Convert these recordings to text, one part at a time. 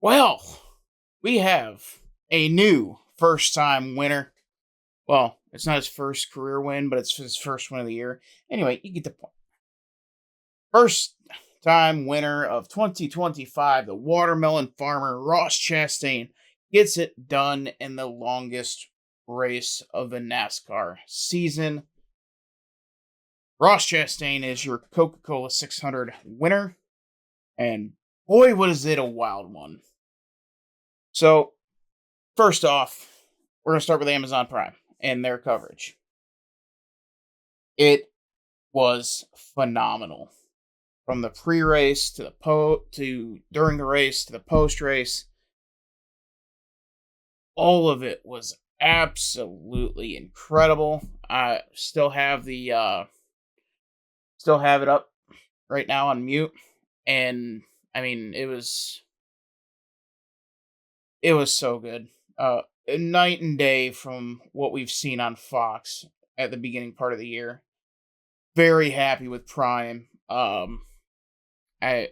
Well, we have a new first time winner. Well, it's not his first career win, but it's his first win of the year. Anyway, you get the point. First time winner of 2025, the watermelon farmer Ross Chastain gets it done in the longest race of the NASCAR season. Ross Chastain is your Coca Cola 600 winner, and boy, was it a wild one. So, first off, we're going to start with Amazon Prime and their coverage. It was phenomenal. From the pre-race to to during the race to the post-race, all of it was absolutely incredible. I still have it up right now on mute, and I mean it was so good. Night and day from what we've seen on Fox at the beginning part of the year. Very happy with Prime. I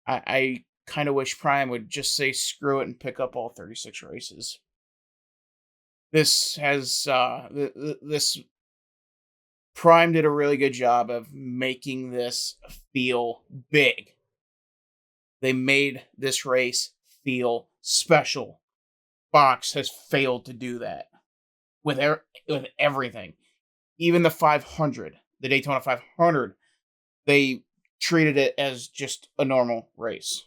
I kind of wish Prime would just say screw it and pick up all 36 races. This has this Prime did a really good job of making this feel big. They made this race feel special. Fox has failed to do that with everything. Even the 500, the Daytona 500, they treated it as just a normal race.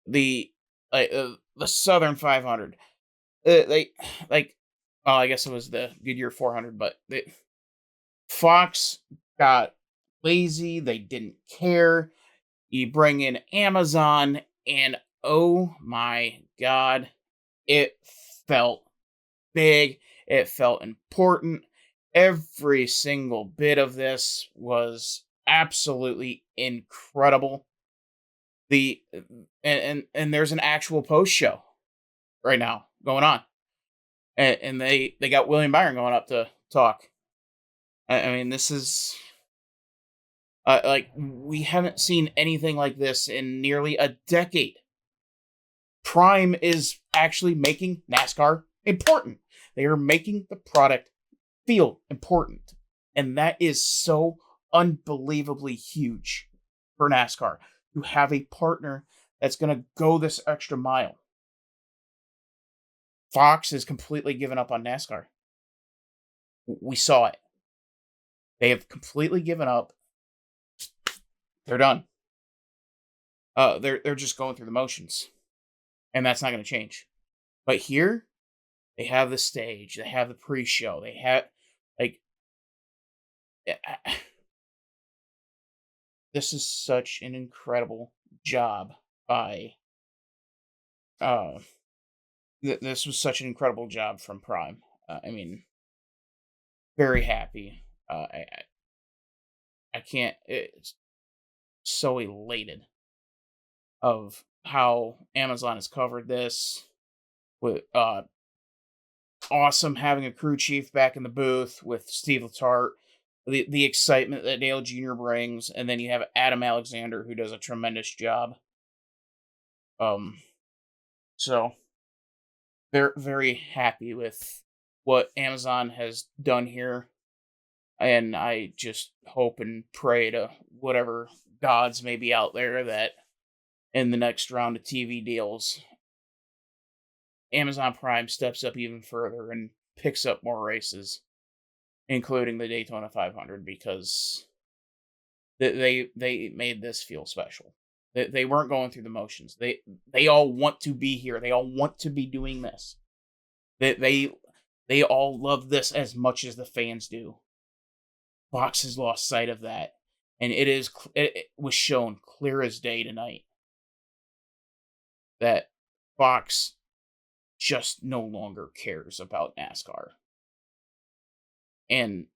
The Southern 500, they like, well, I guess it was the Goodyear 400, but Fox got lazy. They didn't care. You bring in Amazon, and oh my god, it felt big. It felt important. Every single bit of this was absolutely incredible. The and there's an actual post show right now going on, and they got William Byron going up to talk. I mean, this is like we haven't seen anything like this in nearly a decade. Prime is actually making NASCAR important. They are making the product feel important. And that is so unbelievably huge for NASCAR to have a partner that's going to go this extra mile. Fox has completely given up on NASCAR. We saw it. They have completely given up. They're done. They're just going through the motions, and that's not going to change. But here, they have the stage. They have the pre-show. They have like this is such an incredible job by this was such an incredible job from Prime. I mean, very happy. I can't. It's so elated of how Amazon has covered this with awesome having a crew chief back in the booth with Steve Letarte, the excitement that Dale Jr. brings, and then you have Adam Alexander who does a tremendous job. So they're very happy with what Amazon has done here, and I just hope and pray to whatever gods may be out there that in the next round of TV deals, Amazon Prime steps up even further and picks up more races, including the Daytona 500, because they made this feel special. They weren't going through the motions. They all want to be here. They all want to be doing this. They all love this as much as the fans do. Fox has lost sight of that, and it was shown clear as day tonight that Fox just no longer cares about NASCAR. And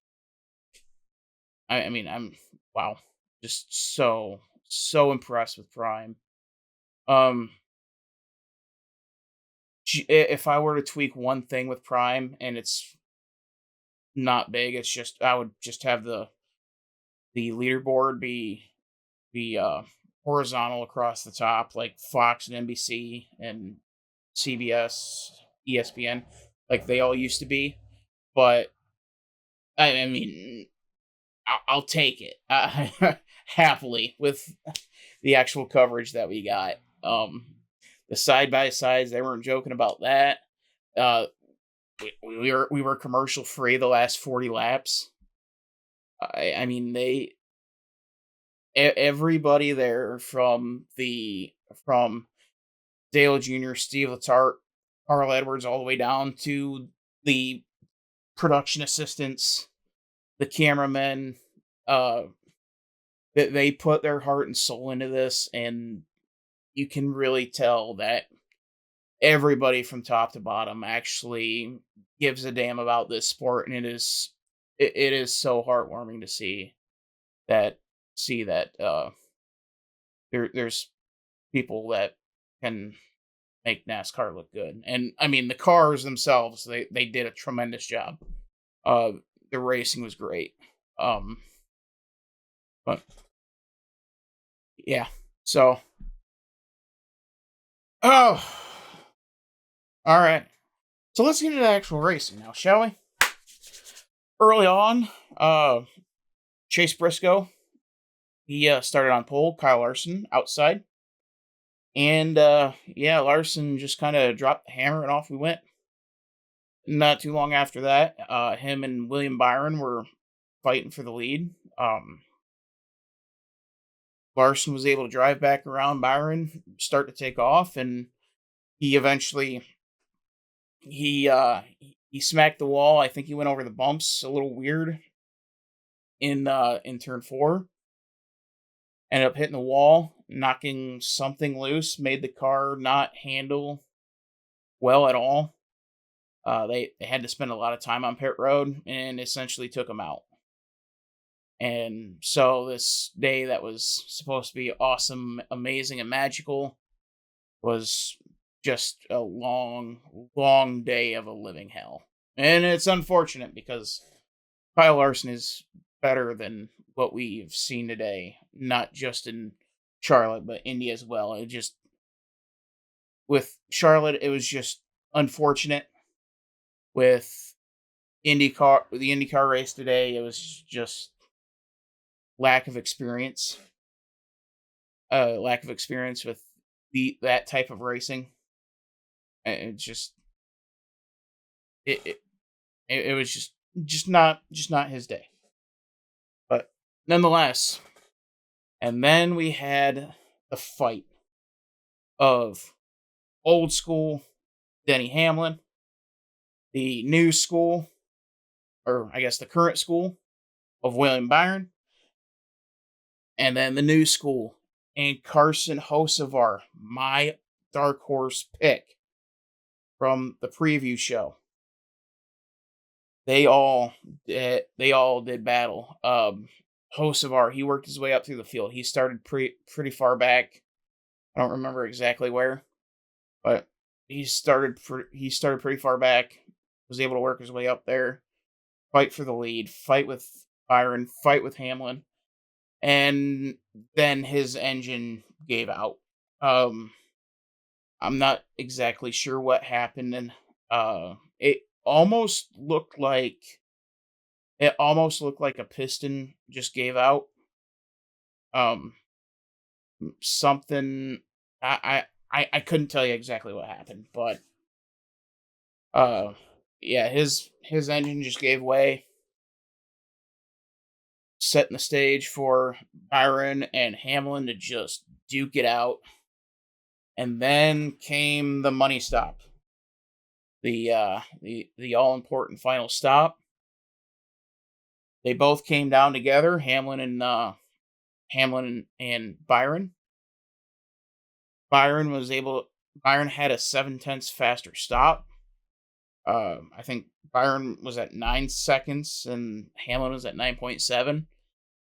I mean, wow, just so impressed with Prime. If I were to tweak one thing with Prime, and it's not big, it's just I would just have the leaderboard be horizontal across the top, like Fox and NBC and CBS, ESPN, like they all used to be. But I mean, I'll take it happily with the actual coverage that we got. The side by sides, they weren't joking about that. Uh, we were commercial free the last 40 laps. I mean everybody there from Dale Jr., Steve Letarte, Carl Edwards, all the way down to the production assistants, the cameramen, uh, that they put their heart and soul into this, and you can really tell that everybody from top to bottom actually gives a damn about this sport, and it is so heartwarming to that see that there's people that can make NASCAR look good. And I mean the cars themselves, they did a tremendous job. Uh the racing was great. Um but yeah. So oh all right. So let's get into the actual racing now, shall we? Early on, Chase Briscoe, he started on pole, Kyle Larson outside. And yeah, Larson just kind of dropped the hammer and off we went. Not too long after that, him and William Byron were fighting for the lead. Larson was able to drive back around Byron, start to take off, and he eventually he smacked the wall. I think he went over the bumps a little weird in turn 4. Ended up hitting the wall, knocking something loose, made the car not handle well at all. They had to spend a lot of time on pit road and essentially took him out. And so this day that was supposed to be awesome, amazing, and magical was just a long, long day of a living hell. And it's unfortunate because Kyle Larson is better than what we've seen today, not just in Charlotte, but Indy as well. It just, with Charlotte, it was just unfortunate. With the IndyCar race today, it was just lack of experience. Lack of experience with that type of racing. And it just it was just not his day. But nonetheless, and then we had the fight of old school Denny Hamlin, the new school, or I guess the current school of William Byron, and then the new school and Carson Hocevar, my dark horse pick from the preview show. They all did battle. Hocevar, he worked his way up through the field. He started pretty far back. I don't remember exactly where, but he started pretty far back. Was able to work his way up there, fight for the lead, fight with Byron, fight with Hamlin, and then his engine gave out. I'm not exactly sure what happened, and it almost looked like a piston just gave out. Um, something I couldn't tell you exactly what happened, but yeah, his engine just gave way, setting the stage for Byron and Hamlin to just duke it out. And then came the money stop. The all important final stop. They both came down together, Hamlin and Byron. Byron had a 7/10 faster stop. I think Byron was at 9 seconds and Hamlin was at 9.7.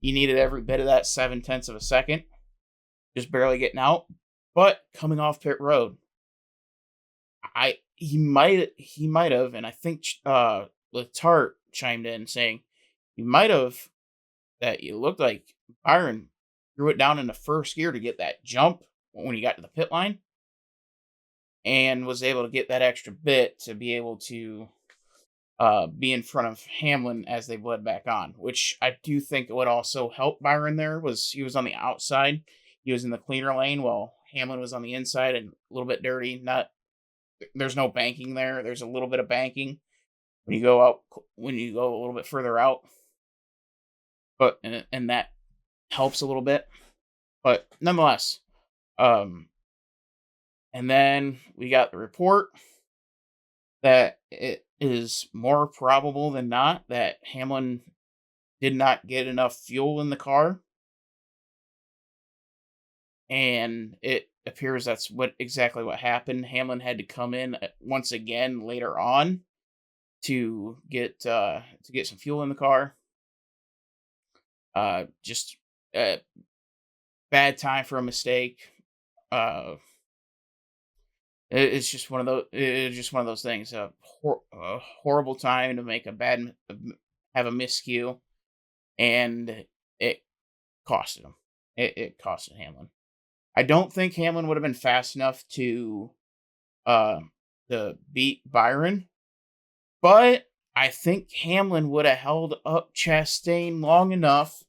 He needed every bit of that 7/10 of a second, just barely getting out. But coming off pit road, he might have, and I think Letarte chimed in saying he might have, that it looked like Byron threw it down in the first gear to get that jump when he got to the pit line, and was able to get that extra bit to be able to be in front of Hamlin as they bled back on, which I do think would also help Byron there. Was he was on the outside, he was in the cleaner lane, while Hamlin was on the inside and a little bit dirty. Not There's no banking there. There's a little bit of banking when you go out, when you go a little bit further out, but and that helps a little bit. But nonetheless, um, and then we got the report that it is more probable than not that Hamlin did not get enough fuel in the car, and it appears that's exactly what happened. Hamlin had to come in once again later on to get some fuel in the car. Just a bad time for a mistake. Uh, it's just one of those. It's just one of those things. A horrible time to make a have a miscue, and it costed him. It costed Hamlin. I don't think Hamlin would have been fast enough uh to beat Byron, but I think Hamlin would have held up Chastain long enough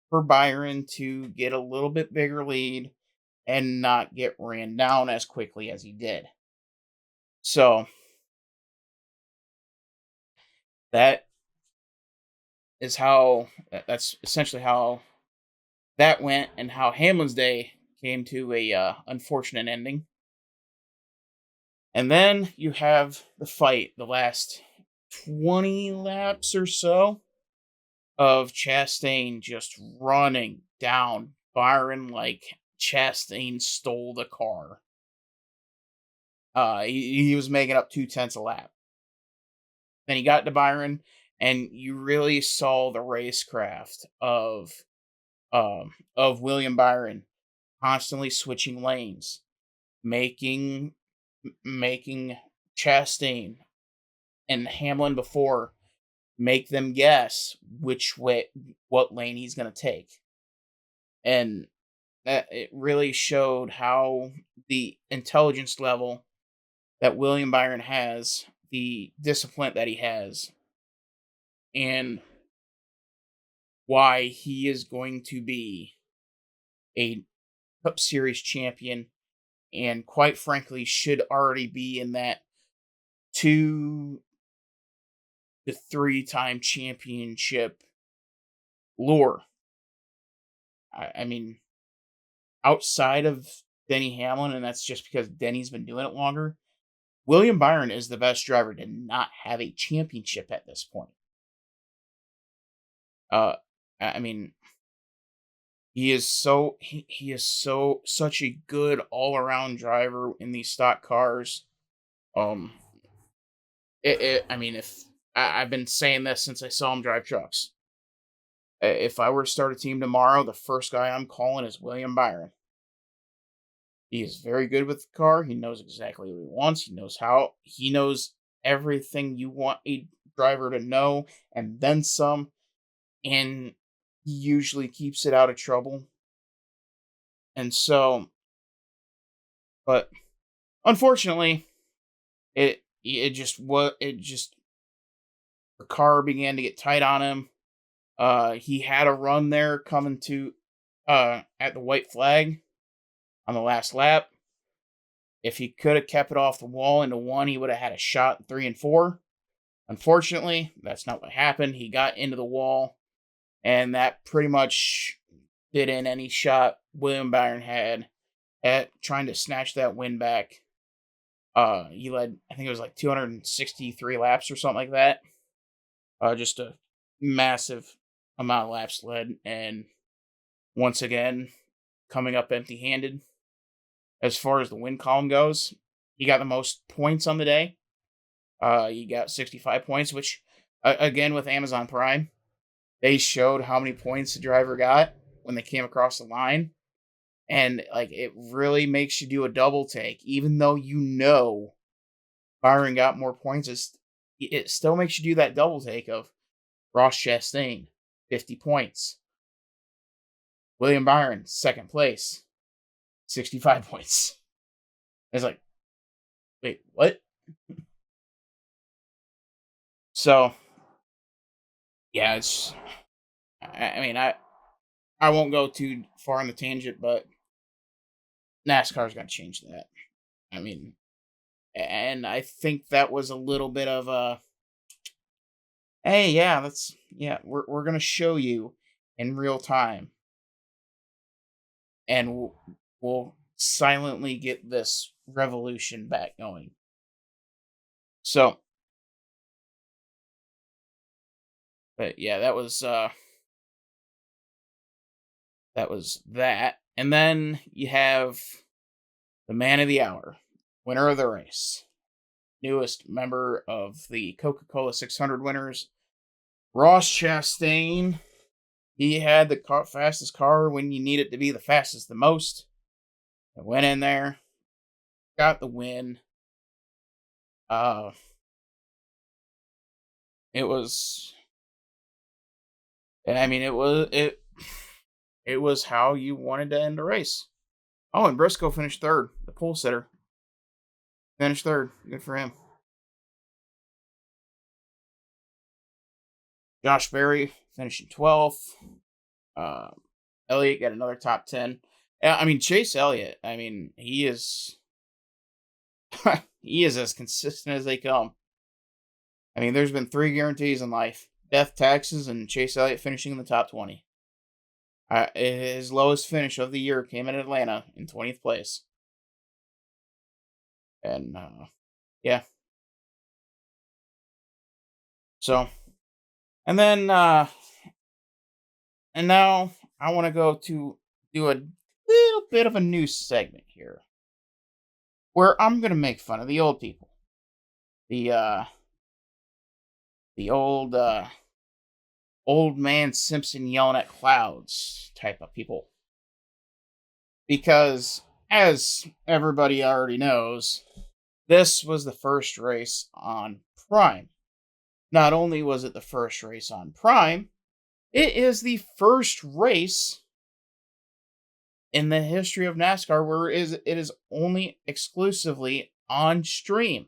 for Byron to get a little bit bigger lead and not get ran down as quickly as he did. So that that's essentially how that went, and how Hamlin's day came to a unfortunate ending. And then you have the fight, the last 20 laps or so of Chastain just running down Byron like Chastain stole the car. He was making up 2/10 a lap. Then he got to Byron, and you really saw the racecraft of William Byron constantly switching lanes, making Chastain and Hamlin before make them guess what lane he's going to take. And it really showed how the intelligence level that William Byron has, the discipline that he has, and why he is going to be a Cup Series champion, and quite frankly should already be in that 2 to 3-time championship lore. I mean, outside of Denny Hamlin, and that's just because Denny's been doing it longer, William Byron is the best driver to not have a championship at this point. I mean, he is such a good all around driver in these stock cars. Um, I mean, if I've been saying this since I saw him drive trucks. If I were to start a team tomorrow, the first guy I'm calling is William Byron. He is very good with the car. He knows exactly what he wants. He knows everything you want a driver to know, and then some. And he usually keeps it out of trouble. And so, but unfortunately, the car began to get tight on him. He had a run there coming to at the white flag on the last lap. If he could have kept it off the wall into one, he would have had a shot in 3 and 4. Unfortunately, that's not what happened. He got into the wall, and that pretty much did in any shot William Byron had at trying to snatch that win back. He led, I think it was like 263 laps or something like that. Just a massive amount of laps led, and once again, coming up empty-handed. As far as the win column goes, he got the most points on the day. He got 65 points, which, again, with Amazon Prime, they showed how many points the driver got when they came across the line. And, like, it really makes you do a double take. Even though you know Byron got more points, it still makes you do that double take of Ross Chastain, 50 points. William Byron, second place, 65 points. It's like, wait, what? So, yeah, it's. I mean, I won't go too far on the tangent, but NASCAR's got to change that. I mean, and I think that was a little bit of a, hey, yeah, we're gonna show you in real time, and we'll silently get this revolution back going. So, but yeah, that was that. And then you have the man of the hour, winner of the race, newest member of the Coca Cola 600 winners, Ross Chastain. He had the fastest car when you need it to be the fastest the most. I went in there, got the win. Uh, it was, I mean, it was how you wanted to end the race. Oh, and Briscoe finished third. The pole sitter finished third. Good for him. Josh Berry finishing 12th. Uh, Elliott got another top 10. I mean, Chase Elliott, I mean, he is he is as consistent as they come. I mean, there's been 3 guarantees in life: death, taxes, and Chase Elliott finishing in the top 20. His lowest finish of the year came in Atlanta in 20th place. And yeah. So, and then and now I want to go to do a little bit of a new segment here where I'm going to make fun of the old people. The the old man Simpson yelling at clouds type of people. Because as everybody already knows, this was the first race on Prime. Not only was it the first race on Prime, it is the first race in the history of NASCAR where it is only exclusively on stream.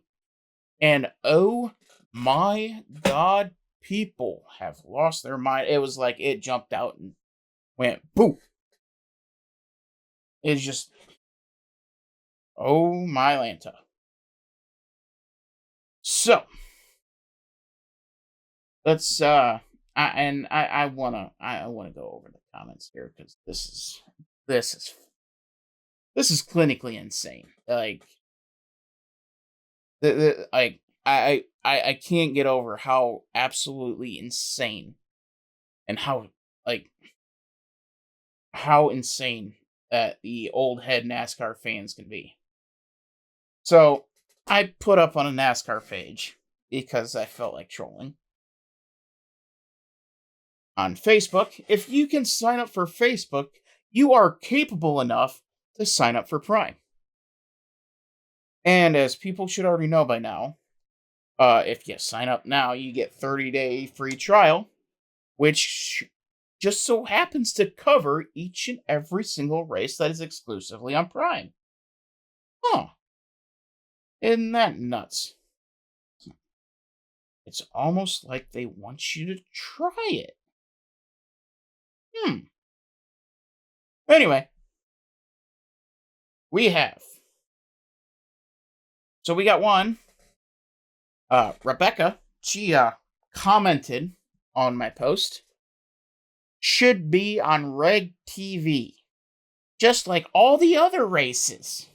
And oh my god, people have lost their mind. It was like it jumped out and went boom. It's just, oh my Lanta. So let's I wanna go over the comments here because this is this is clinically insane. Like like I can't get over how absolutely insane and how insane that the old head NASCAR fans can be. So I put up on a NASCAR page because I felt like trolling. On Facebook, if you can sign up for Facebook, you are capable enough to sign up for Prime. And as people should already know by now, if you sign up now, you get 30-day free trial, which just so happens to cover each and every single race that is exclusively on Prime. Huh. Isn't that nuts? It's almost like they want you to try it. Anyway, we have. So we got one. Rebecca, she commented on my post. Should be on Reg TV, just like all the other races.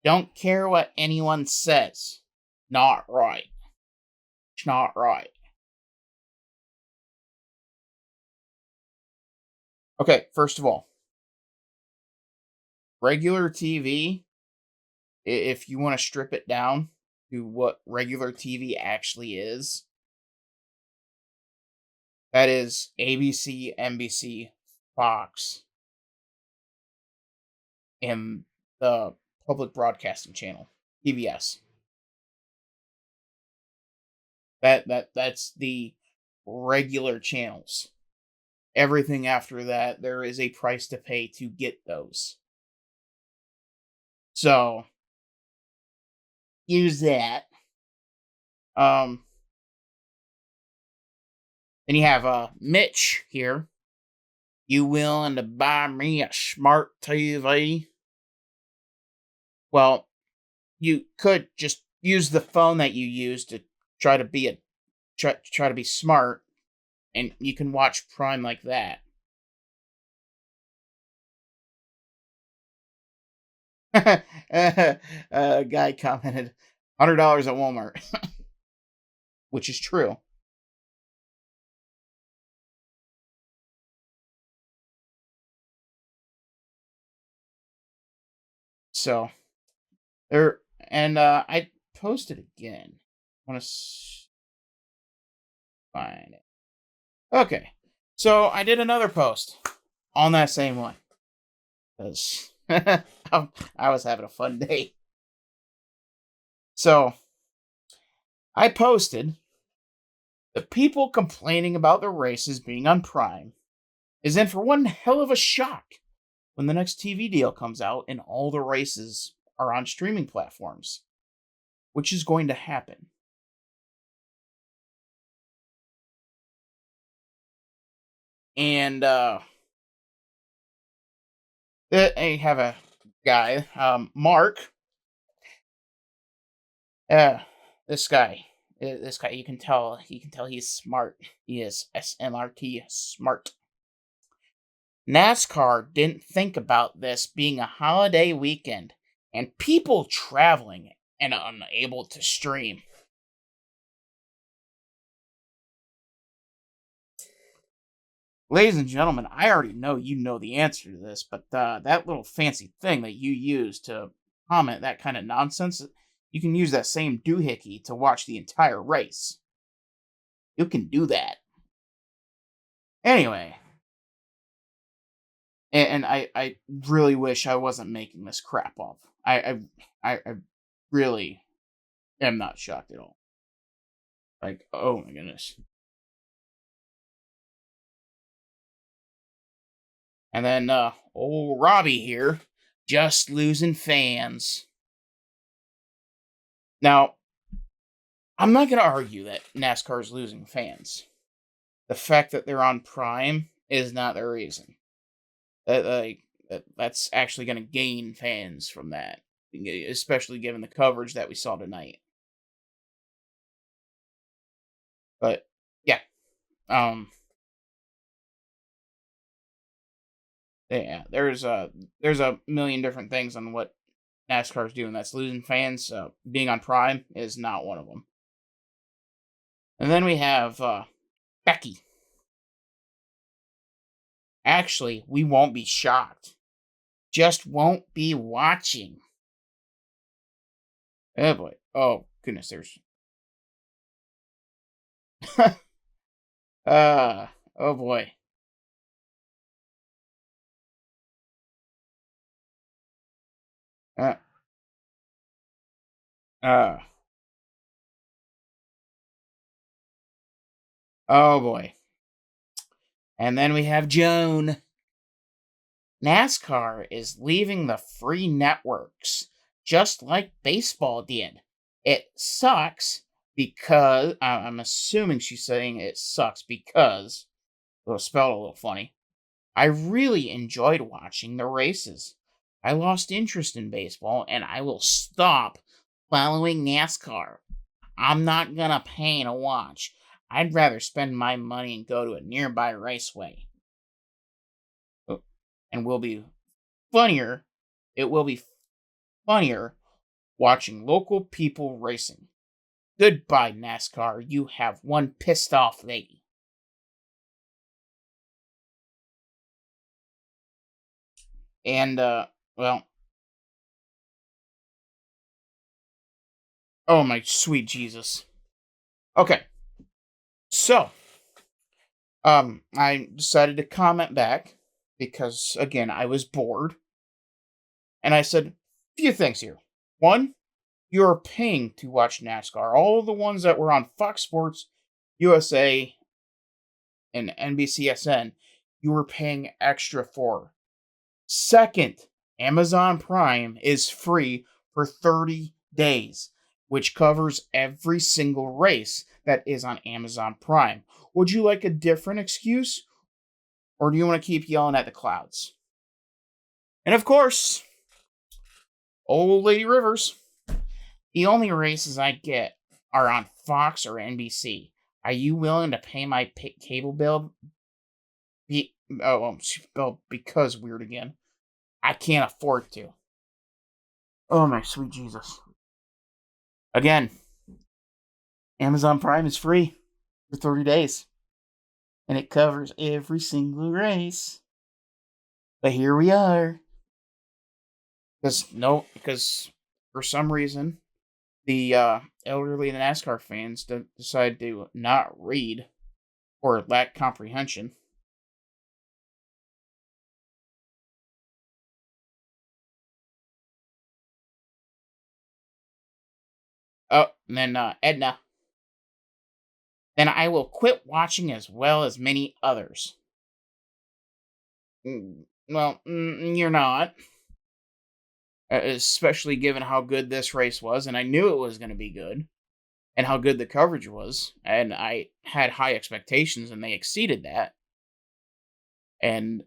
Don't care what anyone says. Not right. It's not right. Okay, first of all, regular TV, if you want to strip it down to what regular TV actually is, that is ABC, NBC, Fox, and the public broadcasting channel, PBS. That's the regular channels. everything after that, there is a price to pay to get those. So use that. Um, then you have Mitch here. You willing to buy me a smart TV? Well, you could just use the phone that you use to try to be try to be smart, and you can watch Prime like that. A guy commented, $100 at Walmart, which is true. So there, and I posted again. I want to find it. Okay, so I did another post on that same one because I was having a fun day. So I posted the people complaining about the races being on Prime is in for one hell of a shock when the next TV deal comes out and all the races are on streaming platforms, which is going to happen. And I have a guy, Mark. Uh, this guy, you can tell he's smart. He is SMRT smart. NASCAR didn't think about this being a holiday weekend and people traveling and unable to stream. Ladies and gentlemen, I already know you know the answer to this, but that little fancy thing that you use to comment that kind of nonsense, you can use that same doohickey to watch the entire race. You can do that. Anyway, and I really wish I wasn't making this crap up. I really am not shocked at all. Like, oh my goodness. And then old Robbie here, just losing fans. Now, I'm not going to argue that NASCAR is losing fans. The fact that they're on Prime is not the reason. That's actually going to gain fans from that, especially given the coverage that we saw tonight. But yeah, um, yeah, there's a million different things on what NASCAR is doing that's losing fans. Being on Prime is not one of them. And then we have Becky. Actually, we won't be shocked. Just won't be watching. Oh boy. Oh goodness, there's oh boy. Uh uh oh boy. And then we have Joan. NASCAR is leaving the free networks, just like baseball did. It sucks because I'm assuming she's saying it sucks because it was spelled a little funny. I really enjoyed watching the races. I lost interest in baseball and I will stop following NASCAR. I'm not gonna pay to watch. I'd rather spend my money and go to a nearby raceway. And will be funnier. It will be funnier watching local people racing. Goodbye, NASCAR. You have one pissed off lady. And, well, oh my sweet Jesus. Okay. So, I decided to comment back because, again, I was bored. And I said, few things here. One, you're paying to watch NASCAR. All the ones that were on Fox Sports, USA, and NBCSN, you were paying extra for. Second, Amazon Prime is free for 30 days, which covers every single race that is on Amazon Prime. Would you like a different excuse, or do you want to keep yelling at the clouds? And of course, old Lady Rivers. The only races I get are on Fox or NBC. Are you willing to pay my cable bill? Because weird again. I can't afford to. Oh my sweet Jesus. Again, Amazon Prime is free for 30 days. And it covers every single race. But here we are. Because for some reason, the elderly and NASCAR fans decide to not read or lack comprehension. Oh, and then Edna. Then I will quit watching as well as many others. Well, you're not. Especially given how good this race was, and I knew it was going to be good, and how good the coverage was, and I had high expectations, and they exceeded that. And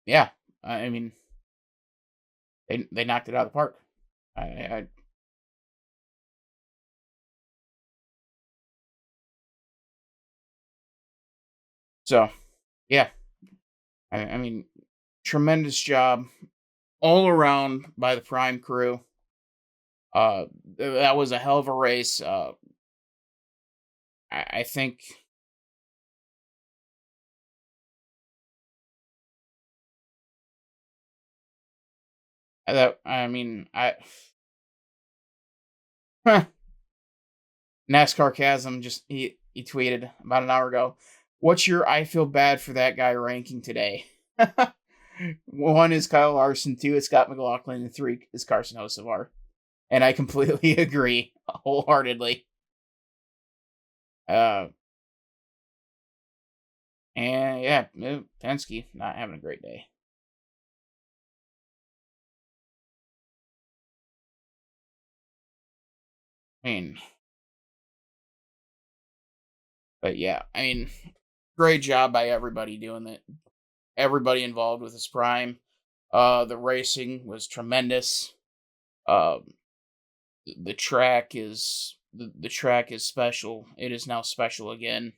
yeah, I mean, they knocked it out of the park. I so yeah, I mean, tremendous job all around by the Prime crew. That was a hell of a race. I think that I mean I NASCAR Chasm just he tweeted about an hour ago. What's your I feel bad for that guy ranking today? One is Kyle Larson, two is Scott McLaughlin, and three is Carson Hocevar. And I completely agree wholeheartedly. Uh, and yeah, Penske not having a great day. I mean, but yeah, I mean, great job by everybody doing that. Everybody involved with this prime. The racing was tremendous. Um, the track is special. It is now special again.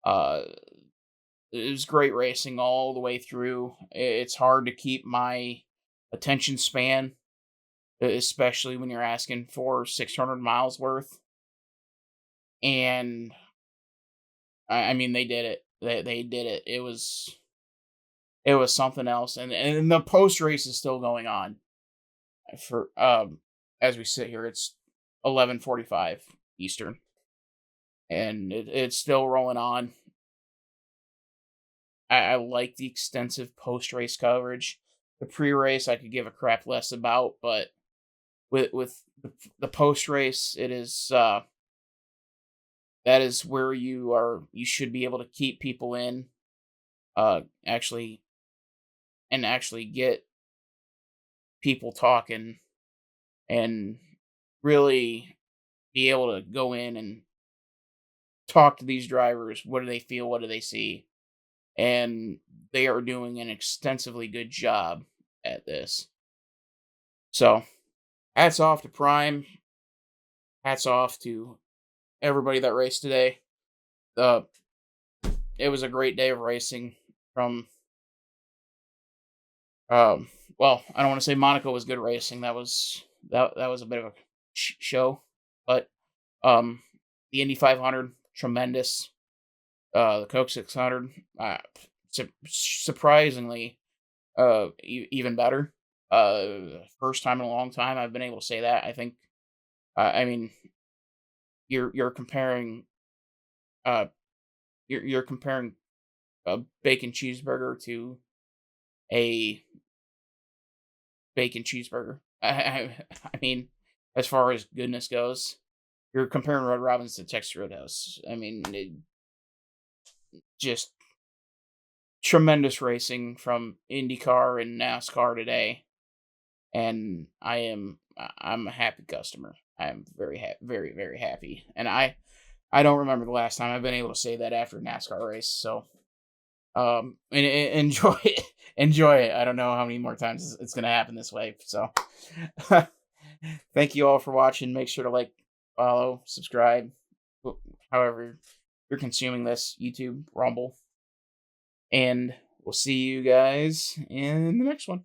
Uh, it was great racing all the way through. It's hard to keep my attention span, especially when you're asking for 600 miles worth. And I mean, they did it. They did it. It was something else. And the post race is still going on. For as we sit here, it's 11:45 Eastern, and it's still rolling on. I like the extensive post race coverage. The pre race I could give a crap less about, but with the post race, it is that is where you should be able to keep people in, actually actually get people talking and really be able to go in and talk to these drivers. What do they feel? What do they see? And they are doing an extensively good job at this. So, hats off to Prime. Hats off to everybody that raced today. Uh, it was a great day of racing. From um, well, I don't want to say Monaco was good racing. That was a bit of a show, but um, the Indy 500 tremendous. The Coke 600 surprisingly even better. First time in a long time I've been able to say that. I think I mean you're comparing uh you're comparing a bacon cheeseburger to a bacon cheeseburger. I mean, as far as goodness goes, you're comparing Red Robin's to Texas Roadhouse. I mean, just tremendous racing from IndyCar and NASCAR today, and I'm a happy customer. I'm very very happy, and I don't remember the last time I've been able to say that after a NASCAR race. So enjoy it, enjoy it. I don't know how many more times it's gonna happen this way. So thank you all for watching. Make sure to like, follow, subscribe, however you're consuming this, YouTube, Rumble, and we'll see you guys in the next one.